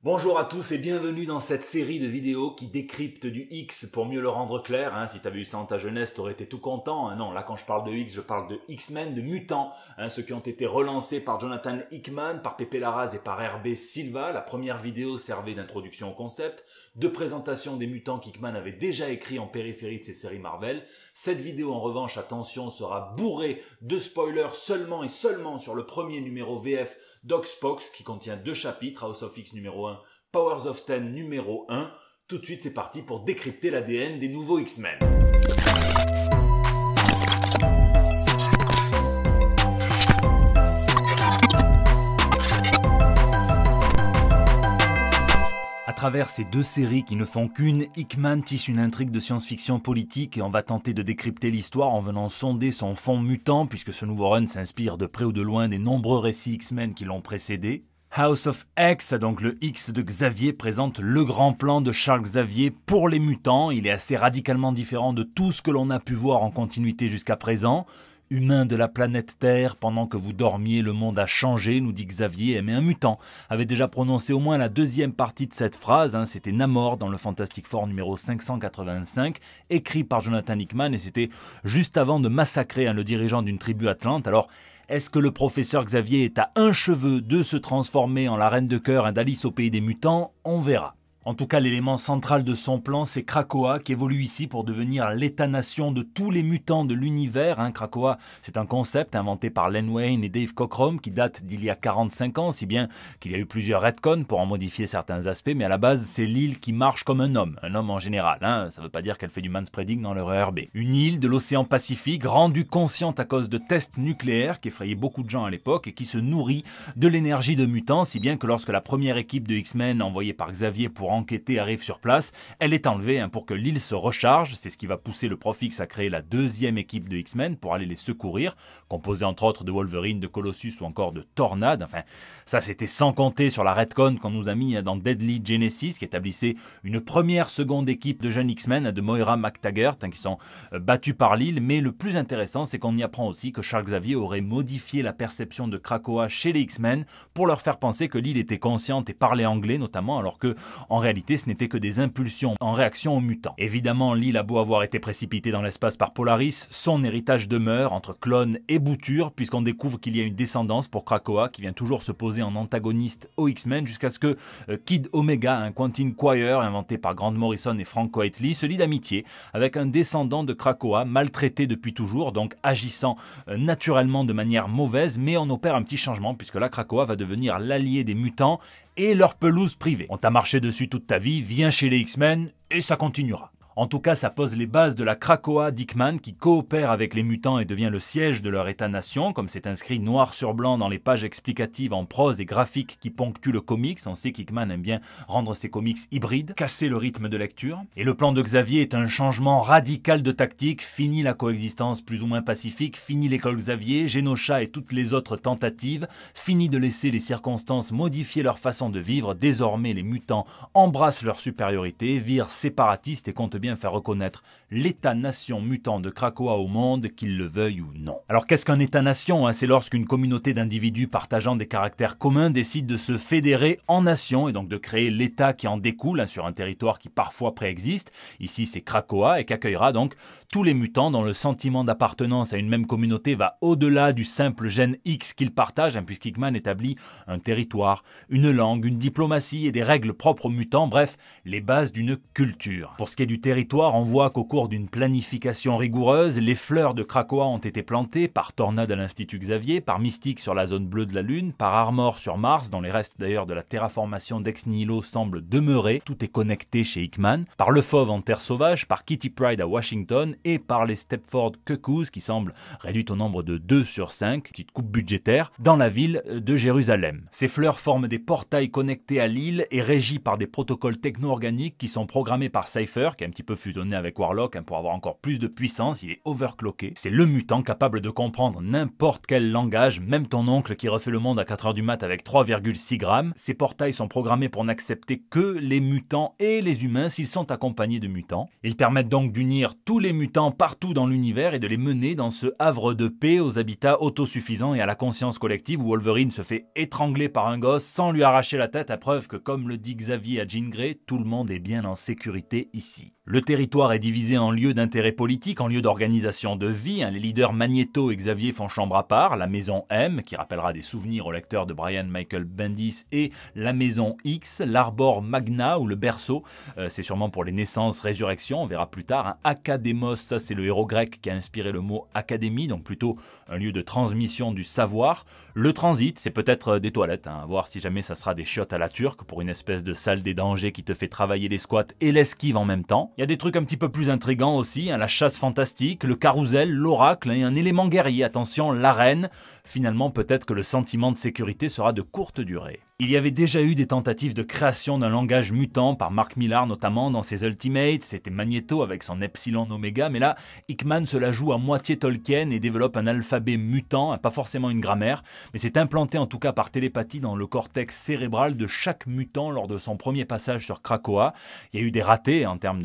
Bonjour à tous et bienvenue dans cette série de vidéos qui décrypte du X pour mieux le rendre clair. Si t'avais vu ça en ta jeunesse, t'aurais été tout content. Non, là quand je parle de X, je parle de X-Men, de mutants, ceux qui ont été relancés par Jonathan Hickman, par Pepe Larraz et par RB Silva. La première vidéo servait d'introduction au concept, de présentation des mutants qu'Hickman avait déjà écrit en périphérie de ses séries Marvel. Cette vidéo en revanche, attention, sera bourrée de spoilers seulement et seulement sur le premier numéro VF d'Oxpox qui contient 2 chapitres, House of X numéro 1, Powers of Ten numéro 1. Tout de suite c'est parti pour décrypter l'ADN des nouveaux X-Men. À travers ces 2 séries qui ne font qu'une, Hickman tisse une intrigue de science-fiction politique et on va tenter de décrypter l'histoire en venant sonder son fond mutant puisque ce nouveau run s'inspire de près ou de loin des nombreux récits X-Men qui l'ont précédé. House of X, donc le X de Xavier, présente le grand plan de Charles Xavier pour les mutants. Il est assez radicalement différent de tout ce que l'on a pu voir en continuité jusqu'à présent. Humains de la planète Terre, pendant que vous dormiez, le monde a changé, nous dit Xavier, mais un mutant avait déjà prononcé au moins la 2e partie de cette phrase, c'était Namor dans le Fantastic Four numéro 585, écrit par Jonathan Hickman, et c'était juste avant de massacrer le dirigeant d'une tribu atlante. Alors, est-ce que le professeur Xavier est à un cheveu de se transformer en la reine de cœur d'Alice au pays des mutants? On verra. En tout cas, l'élément central de son plan, c'est Krakoa, qui évolue ici pour devenir l'état-nation de tous les mutants de l'univers. Krakoa, c'est un concept inventé par Len Wein et Dave Cockrum, qui date d'il y a 45 ans, si bien qu'il y a eu plusieurs retcons pour en modifier certains aspects, mais à la base, c'est l'île qui marche comme un homme en général. Ça ne veut pas dire qu'elle fait du manspreading dans leur ERB. Une île de l'océan Pacifique, rendue consciente à cause de tests nucléaires qui effrayaient beaucoup de gens à l'époque et qui se nourrit de l'énergie de mutants, si bien que lorsque la première équipe de X-Men envoyée par Xavier pour enquêter arrive sur place, elle est enlevée pour que l'île se recharge. C'est ce qui va pousser le Prof X à créer la 2e équipe de X-Men pour aller les secourir, composée entre autres de Wolverine, de Colossus ou encore de Tornade. Enfin, ça c'était sans compter sur la retcon qu'on nous a mis dans Deadly Genesis, qui établissait une première seconde équipe de jeunes X-Men, de Moira McTaggart, qui sont battus par l'île. Mais le plus intéressant, c'est qu'on y apprend aussi que Charles Xavier aurait modifié la perception de Krakoa chez les X-Men pour leur faire penser que l'île était consciente et parlait anglais notamment, alors que en réalité ce n'était que des impulsions en réaction aux mutants. Évidemment, l'île a beau avoir été précipitée dans l'espace par Polaris, son héritage demeure entre clones et boutures, puisqu'on découvre qu'il y a une descendance pour Krakoa qui vient toujours se poser en antagoniste aux X-Men jusqu'à ce que Kid Omega, un Quentin Quire inventé par Grant Morrison et Frank Quitely, se lie d'amitié avec un descendant de Krakoa maltraité depuis toujours, donc agissant naturellement de manière mauvaise, mais on opère un petit changement puisque la Krakoa va devenir l'allié des mutants et leur pelouse privée. On t'a marché dessus toute ta vie, viens chez les X-Men et ça continuera. En tout cas, ça pose les bases de la Krakoa d'Hickman qui coopère avec les mutants et devient le siège de leur état-nation, comme c'est inscrit noir sur blanc dans les pages explicatives en prose et graphiques qui ponctuent le comics. On sait qu'Hickman aime bien rendre ses comics hybrides, casser le rythme de lecture. Et le plan de Xavier est un changement radical de tactique, fini la coexistence plus ou moins pacifique, fini l'école Xavier, Genosha et toutes les autres tentatives, fini de laisser les circonstances modifier leur façon de vivre. Désormais, les mutants embrassent leur supériorité, virent séparatistes et comptent bien faire reconnaître l'état-nation mutant de Krakoa au monde, qu'il le veuille ou non. Alors qu'est-ce qu'un état-nation? C'est lorsqu'une communauté d'individus partageant des caractères communs décide de se fédérer en nation et donc de créer l'état qui en découle sur un territoire qui parfois préexiste. Ici c'est Krakoa et qu'accueillera donc tous les mutants dont le sentiment d'appartenance à une même communauté va au-delà du simple gène X qu'ils partagent, puisqu'Hickman établit un territoire, une langue, une diplomatie et des règles propres aux mutants, bref, les bases d'une culture. Pour ce qui est du territoire, on voit qu'au cours d'une planification rigoureuse, les fleurs de Krakoa ont été plantées par Tornade à l'Institut Xavier, par Mystique sur la zone bleue de la Lune, par Armor sur Mars, dont les restes d'ailleurs de la terraformation d'Ex Nihilo semblent demeurer, tout est connecté chez Hickman, par le Fauve en Terre Sauvage, par Kitty Pryde à Washington et par les Stepford Cuckoos qui semblent réduites au nombre de 2 sur 5, petite coupe budgétaire, dans la ville de Jérusalem. Ces fleurs forment des portails connectés à l'île et régis par des protocoles techno-organiques qui sont programmés par Cypher, qui est un petit petit peu fusionné avec Warlock pour avoir encore plus de puissance, il est overclocké. C'est le mutant capable de comprendre n'importe quel langage, même ton oncle qui refait le monde à 4 h du mat avec 3,6 grammes. Ces portails sont programmés pour n'accepter que les mutants et les humains s'ils sont accompagnés de mutants. Ils permettent donc d'unir tous les mutants partout dans l'univers et de les mener dans ce havre de paix aux habitats autosuffisants et à la conscience collective où Wolverine se fait étrangler par un gosse sans lui arracher la tête, à preuve que, comme le dit Xavier à Jean Grey, tout le monde est bien en sécurité ici. Le territoire est divisé en lieux d'intérêt politique, en lieux d'organisation de vie. Les leaders Magneto et Xavier font chambre à part, la maison M, qui rappellera des souvenirs au lecteur de Brian Michael Bendis, et la maison X, l'Arbor Magna ou le berceau, c'est sûrement pour les naissances, résurrections, on verra plus tard. Academos, ça c'est le héros grec qui a inspiré le mot académie, donc plutôt un lieu de transmission du savoir. Le transit, c'est peut-être des toilettes, à voir si jamais ça sera des chiottes à la turque pour une espèce de salle des dangers qui te fait travailler les squats et l'esquive en même temps. Il y a des trucs un petit peu plus intrigants aussi, la chasse fantastique, le carrousel, l'oracle et un élément guerrier, attention, l'arène. Finalement, peut-être que le sentiment de sécurité sera de courte durée. Il y avait déjà eu des tentatives de création d'un langage mutant par Mark Millar notamment dans ses Ultimates, c'était Magneto avec son Epsilon Omega, mais là, Hickman se la joue à moitié Tolkien et développe un alphabet mutant, pas forcément une grammaire, mais c'est implanté en tout cas par télépathie dans le cortex cérébral de chaque mutant lors de son premier passage sur Krakoa. Il y a eu des ratés en termes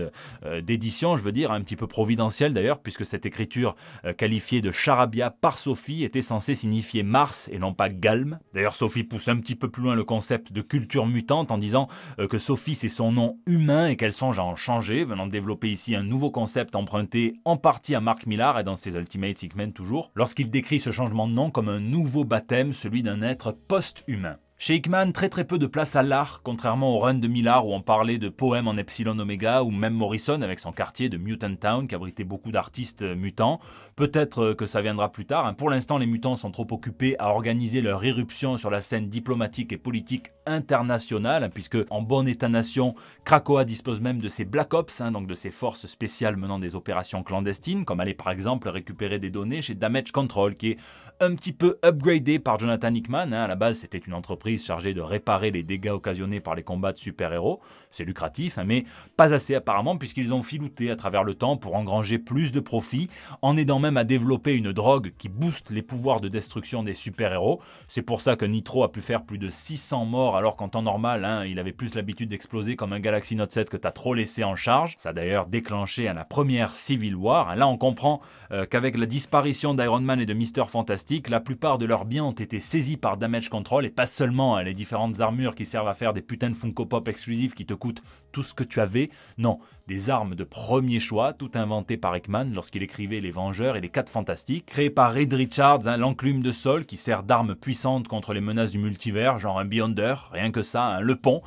d'édition, je veux dire, un petit peu providentiel d'ailleurs, puisque cette écriture qualifiée de charabia par Sophie était censée signifier Mars et non pas Galm. D'ailleurs, Sophie pousse un petit peu plus loin le concept de culture mutante en disant que Sophie c'est son nom humain et qu'elle songe à en changer, venant de développer ici un nouveau concept emprunté en partie à Mark Millar et dans ses Ultimate Hickman toujours, lorsqu'il décrit ce changement de nom comme un nouveau baptême, celui d'un être post-humain. Chez Hickman, très peu de place à l'art, contrairement au run de Millar où on parlait de poèmes en Epsilon Omega, ou même Morrison avec son quartier de Mutant Town qui abritait beaucoup d'artistes mutants. Peut-être que ça viendra plus tard. Pour l'instant, les mutants sont trop occupés à organiser leur irruption sur la scène diplomatique et politique internationale, puisque en bon état-nation, Krakoa dispose même de ses Black Ops, donc de ses forces spéciales menant des opérations clandestines, comme aller par exemple récupérer des données chez Damage Control, qui est un petit peu upgradé par Jonathan Hickman. À la base, c'était une entreprise chargée de réparer les dégâts occasionnés par les combats de super-héros. C'est lucratif, mais pas assez apparemment, puisqu'ils ont filouté à travers le temps pour engranger plus de profits, en aidant même à développer une drogue qui booste les pouvoirs de destruction des super-héros. C'est pour ça que Nitro a pu faire plus de 600 morts, alors qu'en temps normal, il avait plus l'habitude d'exploser comme un Galaxy Note 7 que t'as trop laissé en charge. Ça a d'ailleurs déclenché la première Civil War. Là, on comprend qu'avec la disparition d'Iron Man et de Mister Fantastic, la plupart de leurs biens ont été saisis par Damage Control, et pas seulement les différentes armures qui servent à faire des putains de Funko Pop exclusifs qui te coûtent tout ce que tu avais. Non, des armes de premier choix, tout inventées par Hickman lorsqu'il écrivait Les Vengeurs et les 4 Fantastiques, créé par Reed Richards, l'enclume de sol qui sert d'arme puissante contre les menaces du multivers, genre un Beyonder, rien que ça, le pont,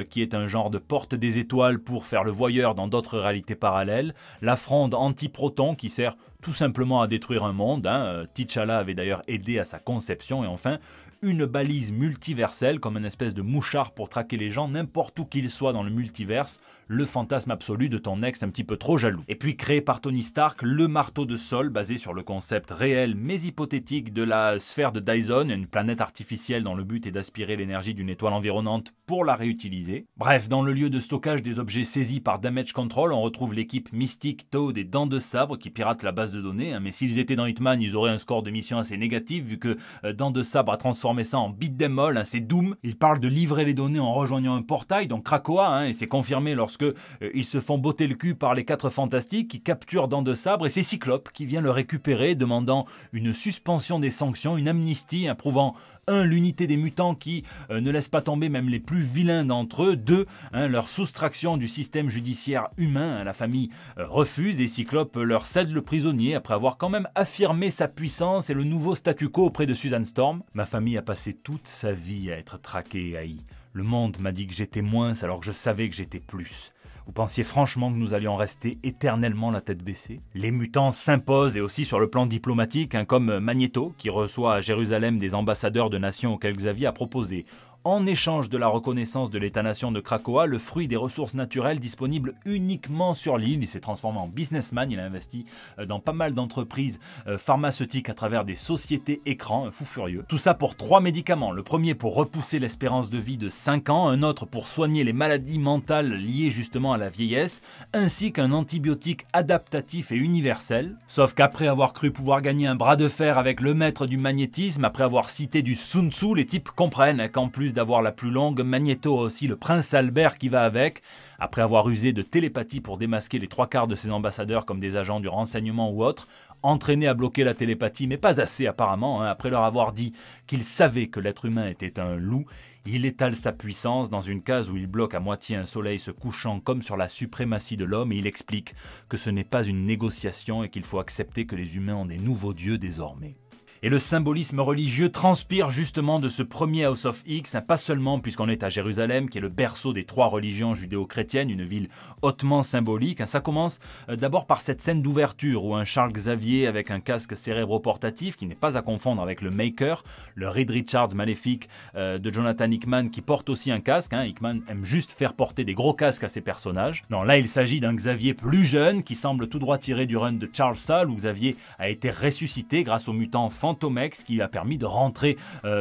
qui est un genre de porte des étoiles pour faire le voyeur dans d'autres réalités parallèles, la fronde anti-proton qui sert tout simplement à détruire un monde, T'Challa avait d'ailleurs aidé à sa conception, et enfin, une balise multiverselle comme une espèce de mouchard pour traquer les gens n'importe où qu'ils soient dans le multiverse, le fantasme absolu de ton ex un petit peu trop jaloux. Et puis créé par Tony Stark, le marteau de Sol basé sur le concept réel mais hypothétique de la sphère de Dyson, une planète artificielle dont le but est d'aspirer l'énergie d'une étoile environnante pour la réutiliser. Bref, dans le lieu de stockage des objets saisis par Damage Control, on retrouve l'équipe Mystique, Toad et Dents de Sabre qui piratent la base de données, mais s'ils étaient dans Hitman, ils auraient un score de mission assez négatif vu que Dents de Sabre a transformé ça en beat them all, c'est Doom. Il parle de livrer les données en rejoignant un portail, donc Krakoa, et c'est confirmé lorsque ils se font botter le cul par les 4 Fantastiques qui capturent Dents de Sabre, et c'est Cyclope qui vient le récupérer, demandant une suspension des sanctions, une amnistie, prouvant 1. L'unité des mutants qui ne laisse pas tomber même les plus vilains d'entre eux, 2. Leur soustraction du système judiciaire humain, la famille refuse, et Cyclope leur cède le prisonnier après avoir quand même affirmé sa puissance et le nouveau statu quo auprès de Susan Storm. Ma famille a passé toute sa vie à être traquée et haïe. Le monde m'a dit que j'étais moins alors que je savais que j'étais plus. Vous pensiez franchement que nous allions rester éternellement la tête baissée? Les mutants s'imposent, et aussi sur le plan diplomatique, comme Magneto, qui reçoit à Jérusalem des ambassadeurs de nations auxquels Xavier a proposé, en échange de la reconnaissance de l'État-nation de Krakoa, le fruit des ressources naturelles disponibles uniquement sur l'île. Il s'est transformé en businessman, il a investi dans pas mal d'entreprises pharmaceutiques à travers des sociétés écrans, un fou furieux. Tout ça pour 3 médicaments. Le premier pour repousser l'espérance de vie de 5 ans, un autre pour soigner les maladies mentales liées justement justement à la vieillesse, ainsi qu'un antibiotique adaptatif et universel. Sauf qu'après avoir cru pouvoir gagner un bras de fer avec le maître du magnétisme, après avoir cité du Sun Tzu, les types comprennent qu'en plus d'avoir la plus longue, Magneto a aussi le prince Albert qui va avec. Après avoir usé de télépathie pour démasquer les 3/4 de ses ambassadeurs comme des agents du renseignement ou autres, entraînés à bloquer la télépathie, mais pas assez apparemment, après leur avoir dit qu'ils savaient que l'être humain était un loup, il étale sa puissance dans une case où il bloque à moitié un soleil se couchant comme sur la suprématie de l'homme et il explique que ce n'est pas une négociation et qu'il faut accepter que les humains ont des nouveaux dieux désormais. Et le symbolisme religieux transpire justement de ce premier House of X, pas seulement puisqu'on est à Jérusalem, qui est le berceau des 3 religions judéo-chrétiennes, une ville hautement symbolique. Ça commence d'abord par cette scène d'ouverture où un Charles Xavier avec un casque cérébro-portatif, qui n'est pas à confondre avec le Maker, le Reed Richards maléfique de Jonathan Hickman, qui porte aussi un casque. Hickman aime juste faire porter des gros casques à ses personnages. Non, là il s'agit d'un Xavier plus jeune, qui semble tout droit tiré du run de Charles Soule, où Xavier a été ressuscité grâce au mutant Fantomex qui lui a permis de rentrer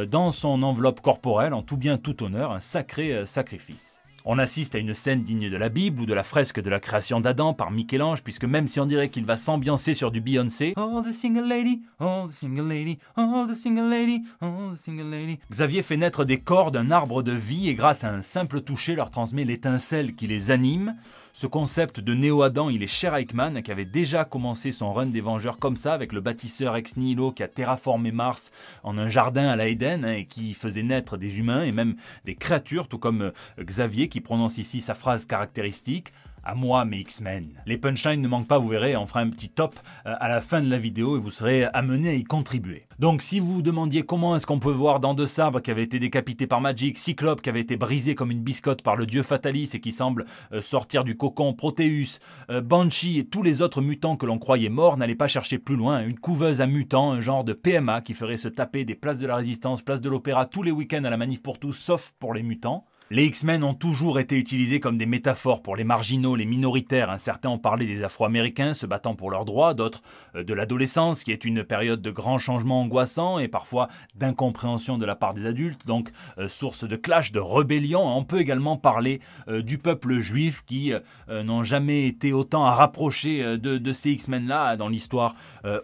dans son enveloppe corporelle en tout bien tout honneur, un sacré sacrifice. On assiste à une scène digne de la Bible ou de la fresque de la création d'Adam par Michel-Ange, puisque même si on dirait qu'il va s'ambiancer sur du Beyoncé, oh the single lady, oh the single lady, oh the single lady, oh the single lady, Xavier fait naître des corps d'un arbre de vie et grâce à un simple toucher leur transmet l'étincelle qui les anime. Ce concept de Néo-Adam, il est cher à Hickman, qui avait déjà commencé son run des Vengeurs comme ça, avec le bâtisseur ex nihilo qui a terraformé Mars en un jardin à la Eden, et qui faisait naître des humains et même des créatures, tout comme Xavier qui prononce ici sa phrase caractéristique. À moi mes X-Men. Les punchlines ne manquent pas, vous verrez, on fera un petit top à la fin de la vidéo et vous serez amené à y contribuer. Donc si vous vous demandiez comment est-ce qu'on peut voir dans deux sabres qui avait été décapité par Magic, Cyclope qui avait été brisé comme une biscotte par le dieu Fatalis et qui semble sortir du cocon, Proteus, Banshee et tous les autres mutants que l'on croyait morts, n'allez pas chercher plus loin, une couveuse à mutants, un genre de PMA qui ferait se taper des places de la Résistance, place de l'Opéra tous les week-ends à la Manif pour tous, sauf pour les mutants. Les X-Men ont toujours été utilisés comme des métaphores pour les marginaux, les minoritaires. Certains ont parlé des Afro-Américains se battant pour leurs droits, d'autres de l'adolescence, qui est une période de grands changements angoissants et parfois d'incompréhension de la part des adultes, donc source de clash, de rébellion. On peut également parler du peuple juif qui n'ont jamais été autant à rapprocher de ces X-Men-là dans l'histoire,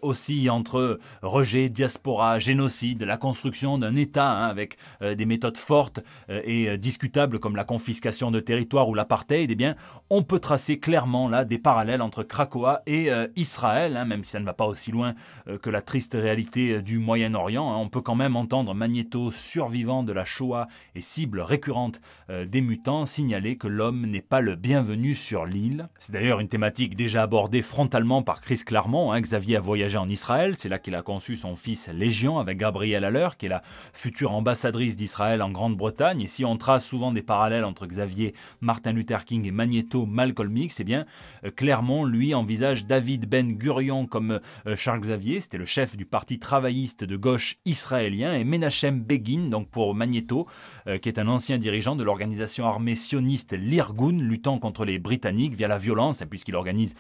aussi entre rejet, diaspora, génocide, la construction d'un État avec des méthodes fortes et discutables comme la confiscation de territoire ou l'apartheid. Eh bien, on peut tracer clairement là des parallèles entre Krakoa et Israël, même si ça ne va pas aussi loin que la triste réalité du Moyen-Orient. On peut quand même entendre Magneto, survivant de la Shoah et cible récurrente des mutants, signaler que l'homme n'est pas le bienvenu sur l'île. C'est d'ailleurs une thématique déjà abordée frontalement par Chris Claremont. Xavier a voyagé en Israël, c'est là qu'il a conçu son fils Légion avec Gabrielle Haller, qui est la future ambassadrice d'Israël en Grande-Bretagne. Et si on trace souvent des parallèles entre Xavier, Martin Luther King et Magneto, Malcolm X, eh bien Claremont, lui, envisage David Ben Gurion comme Charles Xavier, c'était le chef du parti travailliste de gauche israélien, et Menachem Begin, donc pour Magneto, qui est un ancien dirigeant de l'organisation armée sioniste l'Irgun, luttant contre les Britanniques via la violence, puisqu'il organise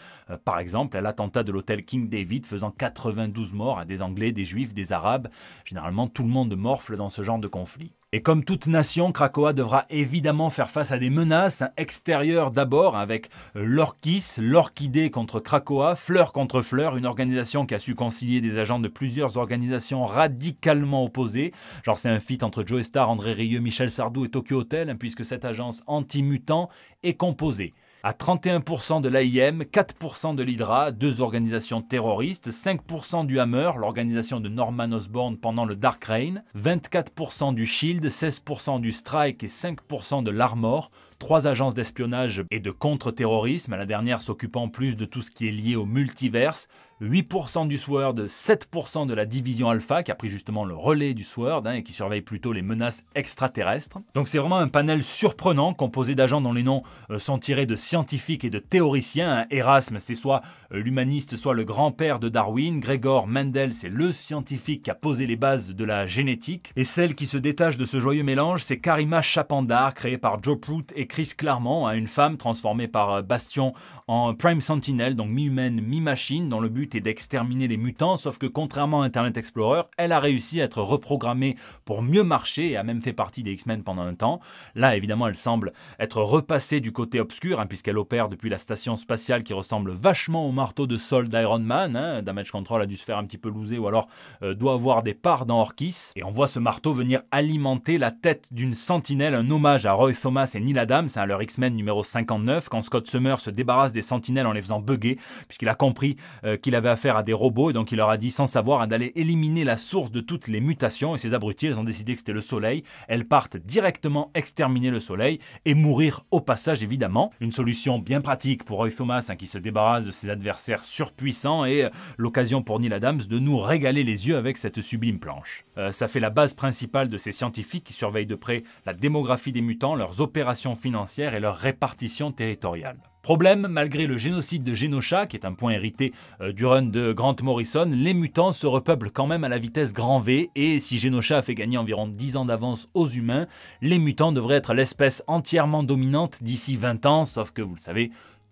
par exemple l'attentat de l'hôtel King David, faisant 92 morts à des Anglais, des Juifs, des Arabes. Généralement, tout le monde morfle dans ce genre de conflit. Et comme toute nation, Krakoa devra évidemment faire face à des menaces extérieures d'abord, avec l'Orchis, l'Orchidée contre Krakoa, Fleur contre Fleur, une organisation qui a su concilier des agents de plusieurs organisations radicalement opposées. Genre c'est un feat entre Joe Star, André Rieu, Michel Sardou et Tokyo Hotel, puisque cette agence anti-mutant est composée à 31% de l'AIM, 4% de l'Hydra, 2 organisations terroristes, 5% du Hammer, l'organisation de Norman Osborn pendant le Dark Reign, 24% du Shield, 16% du Strike et 5% de l'Armor, 3 agences d'espionnage et de contre-terrorisme, la dernière s'occupant plus de tout ce qui est lié au multiverse, 8% du Sword, 7% de la division Alpha qui a pris justement le relais du Sword et qui surveille plutôt les menaces extraterrestres. Donc c'est vraiment un panel surprenant composé d'agents dont les noms sont tirés de scientifiques et de théoriciens. Erasme, c'est soit l'humaniste, soit le grand-père de Darwin. Gregor Mendel, c'est le scientifique qui a posé les bases de la génétique. Et celle qui se détache de ce joyeux mélange, c'est Karima Chapandar, créée par Joe Prout et Chris Claremont, une femme transformée par Bastion en Prime Sentinel, donc mi-humaine, mi-machine, dont le but est d'exterminer les mutants, sauf que contrairement à Internet Explorer, elle a réussi à être reprogrammée pour mieux marcher et a même fait partie des X-Men pendant un temps. Là, évidemment, elle semble être repassée du côté obscur, puisqu'elle opère depuis la station spatiale qui ressemble vachement au marteau de sol d'Iron Man. Damage Control a dû se faire un petit peu loser ou alors doit avoir des parts dans Orkis. Et on voit ce marteau venir alimenter la tête d'une sentinelle, un hommage à Roy Thomas et Neil Adams, leur X-Men numéro 59, quand Scott Summers se débarrasse des sentinelles en les faisant bugger, puisqu'il a compris qu'il avait affaire à des robots, et donc il leur a dit sans savoir d'aller éliminer la source de toutes les mutations, et ces abrutis, elles ont décidé que c'était le soleil. Elles partent directement exterminer le soleil et mourir au passage évidemment. Une solution bien pratique pour Roy Thomas qui se débarrasse de ses adversaires surpuissants, et l'occasion pour Neil Adams de nous régaler les yeux avec cette sublime planche. Ça fait la base principale de ces scientifiques qui surveillent de près la démographie des mutants, leurs opérations financières et leur répartition territoriale. Problème, malgré le génocide de Genosha, qui est un point hérité du run de Grant Morrison, les mutants se repeuplent quand même à la vitesse grand V, et si Genosha a fait gagner environ 10 ans d'avance aux humains, les mutants devraient être l'espèce entièrement dominante d'ici 20 ans, sauf que vous le savez,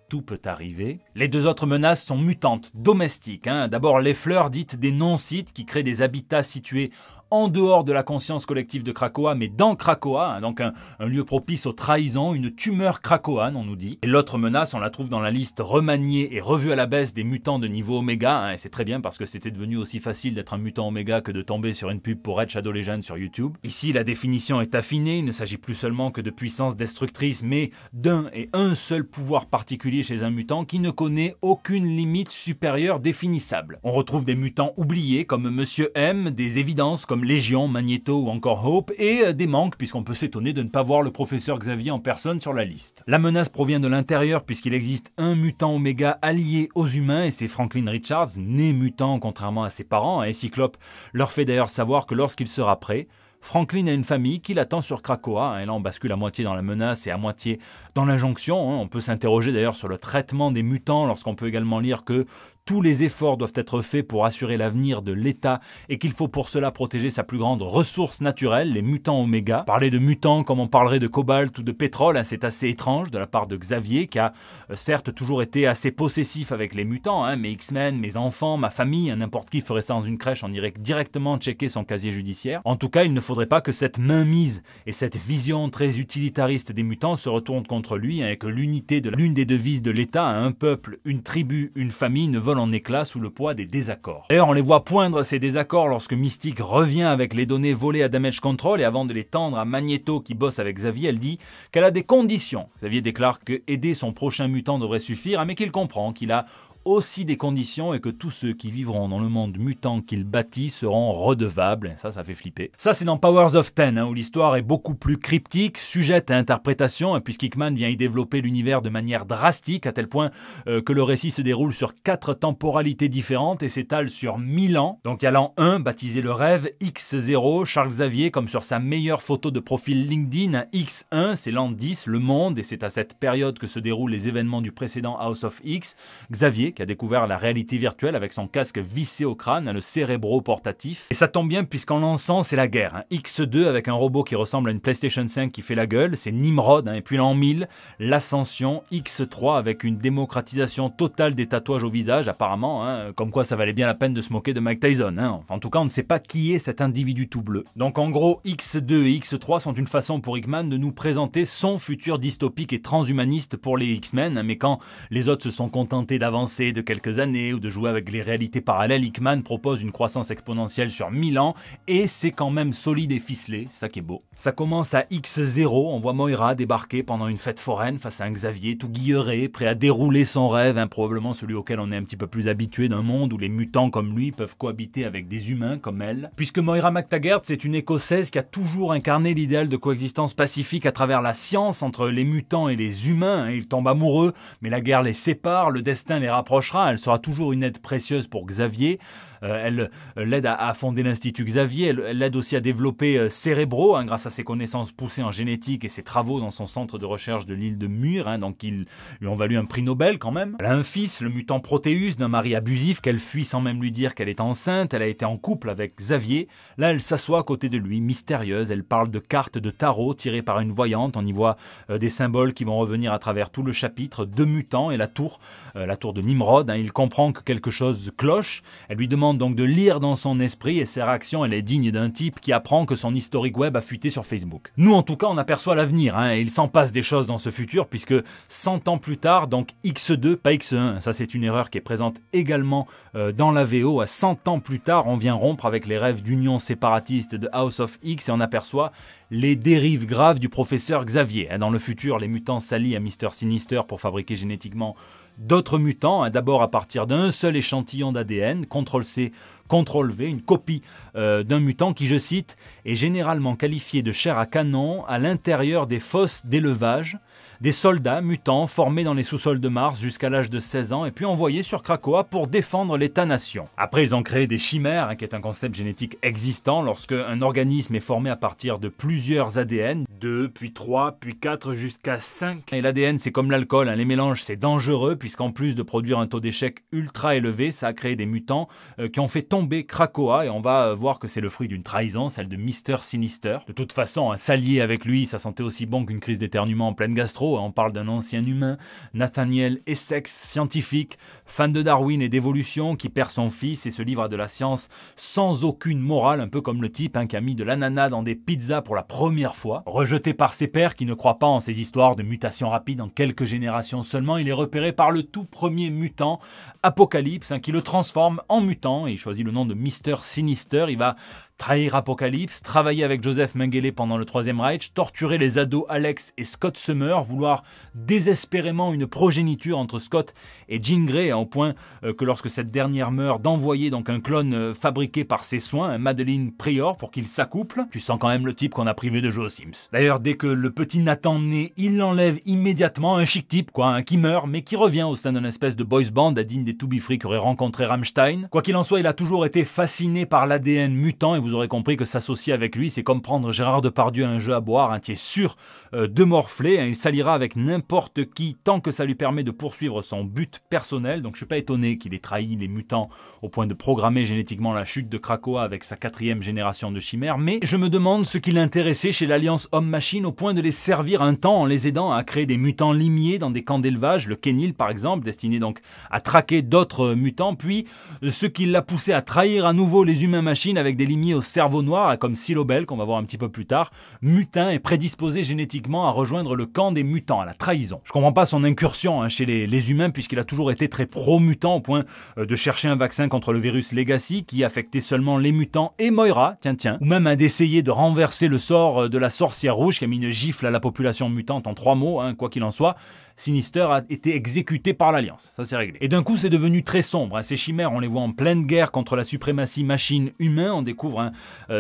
tout peut arriver. Les deux autres menaces sont mutantes, domestiques. D'abord les fleurs dites des non-sites qui créent des habitats situés en dehors de la conscience collective de Krakoa, mais dans Krakoa, donc un lieu propice aux trahisons, une tumeur krakoane, on nous dit. Et l'autre menace, on la trouve dans la liste remaniée et revue à la baisse des mutants de niveau Oméga, et c'est très bien parce que c'était devenu aussi facile d'être un mutant Oméga que de tomber sur une pub pour Red Shadow Legends sur YouTube. Ici, la définition est affinée, il ne s'agit plus seulement que de puissance destructrice, mais d'un et un seul pouvoir particulier chez un mutant qui ne connaît aucune limite supérieure définissable. On retrouve des mutants oubliés comme Monsieur M, des évidences comme Légion, Magneto ou encore Hope, et des manques puisqu'on peut s'étonner de ne pas voir le professeur Xavier en personne sur la liste. La menace provient de l'intérieur puisqu'il existe un mutant Oméga allié aux humains, et c'est Franklin Richards, né mutant contrairement à ses parents, et Cyclope leur fait d'ailleurs savoir que lorsqu'il sera prêt, Franklin a une famille qui l'attend sur Krakoa, et là on bascule à moitié dans la menace et à moitié dans l'injonction. On peut s'interroger d'ailleurs sur le traitement des mutants lorsqu'on peut également lire que tous les efforts doivent être faits pour assurer l'avenir de l'État et qu'il faut pour cela protéger sa plus grande ressource naturelle, les mutants Oméga. Parler de mutants comme on parlerait de cobalt ou de pétrole, c'est assez étrange de la part de Xavier qui a certes toujours été assez possessif avec les mutants, mes X-Men, mes enfants, ma famille, n'importe qui ferait ça dans une crèche, on irait directement checker son casier judiciaire. En tout cas, il ne faudrait pas que cette mainmise et cette vision très utilitariste des mutants se retournent contre lui, et que l'unité de l'une des devises de l'État, un peuple, une tribu, une famille, ne vole en éclats sous le poids des désaccords. D'ailleurs, on les voit poindre ces désaccords lorsque Mystique revient avec les données volées à Damage Control, et avant de les tendre à Magneto qui bosse avec Xavier, elle dit qu'elle a des conditions. Xavier déclare que aider son prochain mutant devrait suffire, mais qu'il comprend qu'il a aussi des conditions et que tous ceux qui vivront dans le monde mutant qu'il bâtit seront redevables. Et ça fait flipper. Ça, c'est dans Powers of Ten, où l'histoire est beaucoup plus cryptique, sujette à interprétation, puisqu'Hickman vient y développer l'univers de manière drastique, à tel point que le récit se déroule sur 4 temporalités différentes et s'étale sur 1000 ans. Donc il y a l'an 1, baptisé le rêve, X0, Charles Xavier, comme sur sa meilleure photo de profil LinkedIn, X1, c'est l'an 10, le monde, et c'est à cette période que se déroulent les événements du précédent House of X. Xavier, qui a découvert la réalité virtuelle avec son casque vissé au crâne, le cérébro portatif. Et ça tombe bien puisqu'en lançant, c'est la guerre. X2 avec un robot qui ressemble à une PlayStation 5 qui fait la gueule, c'est Nimrod. Et puis l'an 1000, l'ascension, X3 avec une démocratisation totale des tatouages au visage, apparemment, comme quoi ça valait bien la peine de se moquer de Mike Tyson. En tout cas, on ne sait pas qui est cet individu tout bleu. Donc en gros, X2 et X3 sont une façon pour Hickman de nous présenter son futur dystopique et transhumaniste pour les X-Men, mais quand les autres se sont contentés d'avancer de quelques années ou de jouer avec les réalités parallèles, Hickman propose une croissance exponentielle sur 1000 ans, et c'est quand même solide et ficelé, c'est ça qui est beau. Ça commence à X0, on voit Moira débarquer pendant une fête foraine face à un Xavier tout guilleré, prêt à dérouler son rêve, probablement celui auquel on est un petit peu plus habitué d'un monde où les mutants comme lui peuvent cohabiter avec des humains comme elle. Puisque Moira MacTaggert, c'est une écossaise qui a toujours incarné l'idéal de coexistence pacifique à travers la science entre les mutants et les humains. Ils tombent amoureux, mais la guerre les sépare, le destin les rapprochera. Elle sera toujours une aide précieuse pour Xavier. Elle l'aide à fonder l'Institut Xavier, elle l'aide aussi à développer Cérébro, grâce à ses connaissances poussées en génétique et ses travaux dans son centre de recherche de l'île de Muir, donc ils lui ont valu un prix Nobel quand même. Elle a un fils, le mutant Proteus, d'un mari abusif qu'elle fuit sans même lui dire qu'elle est enceinte. Elle a été en couple avec Xavier. Là, elle s'assoit à côté de lui, mystérieuse. Elle parle de cartes de tarot tirées par une voyante. On y voit des symboles qui vont revenir à travers tout le chapitre. 2 mutants et la tour de Nimrod. Il comprend que quelque chose cloche. Elle lui demande demande donc de lire dans son esprit et sa réaction elle est digne d'un type qui apprend que son historique web a fuité sur Facebook. Nous en tout cas on aperçoit l'avenir et il s'en passe des choses dans ce futur puisque 100 ans plus tard, donc X2 pas X1, ça c'est une erreur qui est présente également dans la VO, à 100 ans plus tard on vient rompre avec les rêves d'union séparatiste de House of X et on aperçoit les dérives graves du professeur Xavier. Dans le futur, les mutants s'allient à Mr. Sinister pour fabriquer génétiquement d'autres mutants, d'abord à partir d'un seul échantillon d'ADN, CTRL-C, CTRL-V, une copie d'un mutant qui, je cite, est généralement qualifié de chair à canon à l'intérieur des fosses d'élevage, des soldats mutants formés dans les sous-sols de Mars jusqu'à l'âge de 16 ans et puis envoyés sur Krakoa pour défendre l'État-nation. Après, ils ont créé des chimères, qui est un concept génétique existant lorsque un organisme est formé à partir de plusieurs ADN, 2, puis 3, puis 4, jusqu'à 5. Et l'ADN, c'est comme l'alcool, les mélanges, c'est dangereux puisqu'en plus de produire un taux d'échec ultra élevé, ça a créé des mutants qui ont fait tomber Krakoa et on va voir que c'est le fruit d'une trahison, celle de Mr. Sinister. De toute façon, s'allier avec lui, ça sentait aussi bon qu'une crise d'éternuement en pleine gastro. On parle d'un ancien humain, Nathaniel Essex, scientifique, fan de Darwin et d'évolution, qui perd son fils et se livre à de la science sans aucune morale, un peu comme le type qui a mis de l'ananas dans des pizzas pour la première fois. Rejeté par ses pairs qui ne croient pas en ces histoires de mutation rapide en quelques générations seulement, il est repéré par le tout premier mutant, Apocalypse, qui le transforme en mutant et il choisit le nom de Mr. Sinister. Il va trahir Apocalypse, travailler avec Joseph Mengele pendant le Troisième Reich, torturer les ados Alex et Scott Summer, vouloir désespérément une progéniture entre Scott et Jean Grey, au point que lorsque cette dernière meurt, d'envoyer donc un clone fabriqué par ses soins, Madeleine Pryor, pour qu'il s'accouple. Tu sens quand même le type qu'on a privé de jouer aux Sims. D'ailleurs, dès que le petit Nathan naît, il l'enlève immédiatement, un chic type qui meurt, mais qui revient au sein d'une espèce de boys band digne des To Be Free qu'aurait rencontré Rammstein. Quoi qu'il en soit, il a toujours été fasciné par l'ADN mutant et vous aurez compris que s'associer avec lui, c'est comme prendre Gérard Depardieu à un jeu à boire, qui est sûr de morfler. Il s'alliera avec n'importe qui tant que ça lui permet de poursuivre son but personnel. Donc je suis pas étonné qu'il ait trahi les mutants au point de programmer génétiquement la chute de Krakoa avec sa 4e génération de chimères. Mais je me demande ce qui l'intéressait chez l'Alliance Homme-Machine au point de les servir un temps en les aidant à créer des mutants limiers dans des camps d'élevage, le Kenil par exemple, destiné donc à traquer d'autres mutants. Puis ce qui l'a poussé à trahir à nouveau les humains-machines avec des limiers au cerveau noir, comme Silobel, qu'on va voir un petit peu plus tard, mutin et prédisposé génétiquement à rejoindre le camp des mutants, à la trahison. Je comprends pas son incursion chez les humains, puisqu'il a toujours été très pro-mutant, au point de chercher un vaccin contre le virus Legacy, qui affectait seulement les mutants et Moira, tiens, ou même d'essayer de renverser le sort de la sorcière rouge, qui a mis une gifle à la population mutante en 3 mots, quoi qu'il en soit. Sinister a été exécuté par l'Alliance, ça c'est réglé. Et d'un coup c'est devenu très sombre, ces chimères on les voit en pleine guerre contre la suprématie machine-humain. On découvre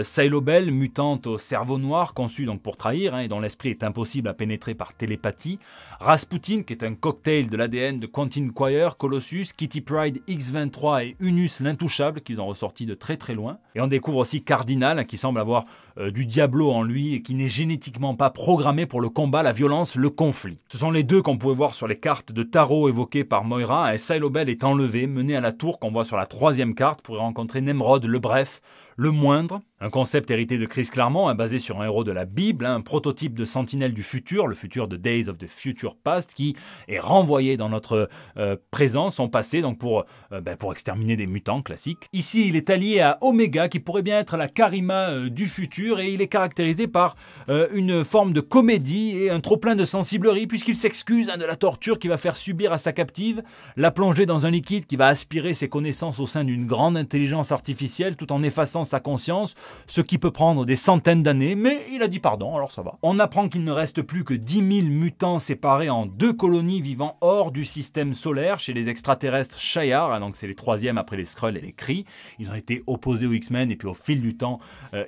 Silobel, mutante au cerveau noir, conçue donc pour trahir, et dont l'esprit est impossible à pénétrer par télépathie. Rasputin, qui est un cocktail de l'ADN de Quentin Quire, Colossus, Kitty Pryde X-23 et Unus l'intouchable, qu'ils ont ressorti de très très loin. Et on découvre aussi Cardinal, qui semble avoir du Diablo en lui et qui n'est génétiquement pas programmé pour le combat, la violence, le conflit. Ce sont les deux qu'on pouvait voir sur les cartes de tarot évoquées par Moira, et Silobel est enlevé, mené à la tour qu'on voit sur la 3e carte pour y rencontrer Nemrod, le bref, le moindre. Un concept hérité de Chris Claremont, basé sur un héros de la Bible, un prototype de sentinelle du futur, le futur de Days of the Future Past, qui est renvoyé dans notre présent, son passé, donc pour exterminer des mutants classiques. Ici, il est allié à Omega, qui pourrait bien être la Karima du futur, et il est caractérisé par une forme de comédie et un trop-plein de sensiblerie, puisqu'il s'excuse de la torture qu'il va faire subir à sa captive, la plonger dans un liquide qui va aspirer ses connaissances au sein d'une grande intelligence artificielle, tout en effaçant sa conscience, ce qui peut prendre des centaines d'années, mais il a dit pardon, alors ça va. On apprend qu'il ne reste plus que 10 000 mutants séparés en 2 colonies vivant hors du système solaire, chez les extraterrestres Shi'ar, donc c'est les 3e après les Skrulls et les Kree. Ils ont été opposés aux X-Men, et puis au fil du temps,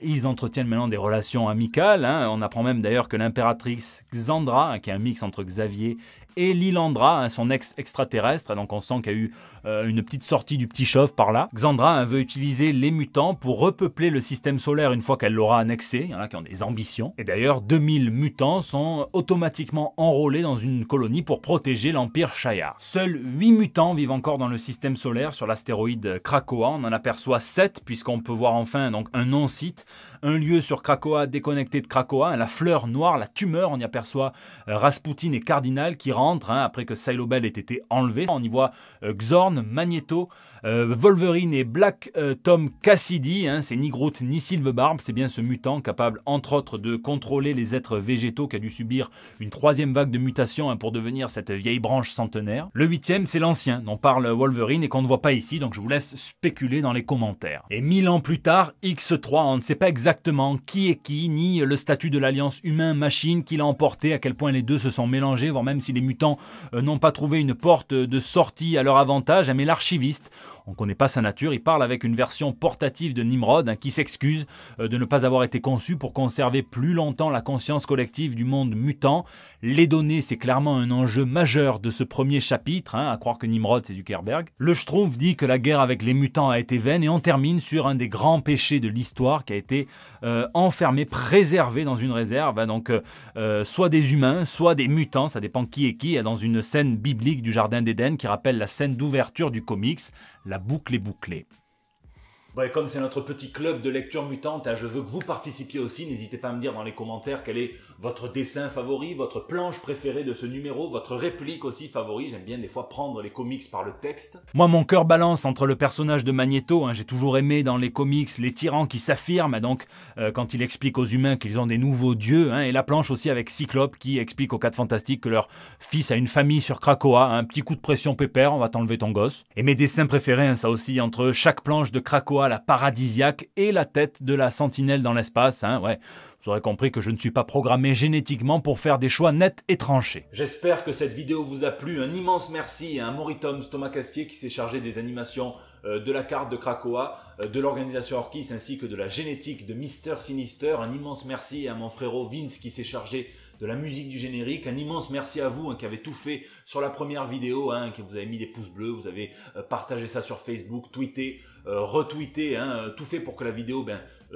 ils entretiennent maintenant des relations amicales. On apprend même d'ailleurs que l'impératrice Xandra, qui est un mix entre Xavier et Lilandra, son ex-extraterrestre, donc on sent qu'il y a eu une petite sortie du petit chauve par là. Xandra veut utiliser les mutants pour repeupler le système système solaire une fois qu'elle l'aura annexé. Il y en a qui ont des ambitions. Et d'ailleurs, 2000 mutants sont automatiquement enrôlés dans une colonie pour protéger l'Empire Shi'ar. Seuls 8 mutants vivent encore dans le système solaire sur l'astéroïde Krakoa. On en aperçoit 7 puisqu'on peut voir enfin donc un non-site. Un lieu sur Krakoa déconnecté de Krakoa, la fleur noire, la tumeur. On y aperçoit Rasputin et Cardinal qui rentrent après que Sylo-Bell ait été enlevé. On y voit Xorn, Magneto, Wolverine et Black Tom Cassidy. C'est ni Groot ni Silverbarb, c'est bien ce mutant capable entre autres de contrôler les êtres végétaux qui a dû subir une 3e vague de mutation pour devenir cette vieille branche centenaire. Le 8e, c'est l'ancien dont parle Wolverine et qu'on ne voit pas ici, donc je vous laisse spéculer dans les commentaires. Et 1000 ans plus tard, X3, on ne sait pas exactement qui est qui, ni le statut de l'alliance humain-machine qui l'a emporté, à quel point les deux se sont mélangés, voire même si les mutants n'ont pas trouvé une porte de sortie à leur avantage. Mais l'archiviste, on ne connaît pas sa nature, il parle avec une version portative de Nimrod qui s'excuse de ne pas avoir été conçu pour conserver plus longtemps la conscience collective du monde mutant. Les données, c'est clairement un enjeu majeur de ce premier chapitre, à croire que Nimrod c'est Zuckerberg. Le Schtroumpf dit que la guerre avec les mutants a été vaine et on termine sur un des grands péchés de l'histoire qui a été enfermé, préservé dans une réserve, donc soit des humains, soit des mutants, ça dépend qui est qui, dans une scène biblique du Jardin d'Éden qui rappelle la scène d'ouverture du comics, la boucle est bouclée. Bon, et comme c'est notre petit club de lecture mutante, je veux que vous participiez aussi. N'hésitez pas à me dire dans les commentaires quel est votre dessin favori, votre planche préférée de ce numéro, votre réplique aussi favori. J'aime bien des fois prendre les comics par le texte. Moi, mon cœur balance entre le personnage de Magneto. J'ai toujours aimé dans les comics les tyrans qui s'affirment, donc quand il explique aux humains qu'ils ont des nouveaux dieux. Et la planche aussi avec Cyclope qui explique aux 4 Fantastiques que leur fils a une famille sur Krakoa. Un petit coup de pression pépère, on va t'enlever ton gosse. Et mes dessins préférés, ça aussi, entre chaque planche de Krakoa, la paradisiaque et la tête de la sentinelle dans l'espace. Ouais, vous aurez compris que je ne suis pas programmé génétiquement pour faire des choix nets et tranchés. J'espère que cette vidéo vous a plu. Un immense merci à Moritom Thomas-Castier qui s'est chargé des animations de la carte de Krakoa, de l'organisation Orkis ainsi que de la génétique de Mister Sinister. Un immense merci à mon frérot Vince qui s'est chargé de la musique du générique. Un immense merci à vous qui avez tout fait sur la première vidéo, qui vous avez mis des pouces bleus, vous avez partagé ça sur Facebook, tweeté, retweeté, tout fait pour que la vidéo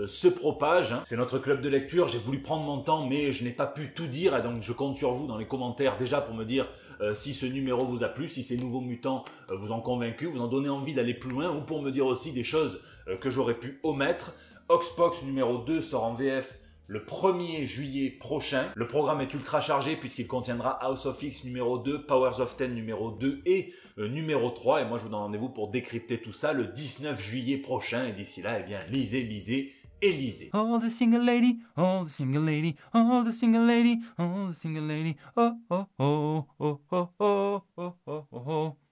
se propage. C'est notre club de lecture, j'ai voulu prendre mon temps mais je n'ai pas pu tout dire et donc je compte sur vous dans les commentaires déjà pour me dire si ce numéro vous a plu, si ces nouveaux mutants vous ont convaincu, vous ont donné envie d'aller plus loin ou pour me dire aussi des choses que j'aurais pu omettre. Oxpox numéro 2 sort en VF le 1er juillet prochain. Le programme est ultra chargé puisqu'il contiendra House of X numéro 2, Powers of Ten numéro 2 et numéro 3. Et moi je vous donne rendez-vous pour décrypter tout ça le 19 juillet prochain. Et d'ici là, lisez, lisez et lisez. Oh the single lady, oh the single lady, oh the single lady, oh the single lady, oh oh oh oh oh oh.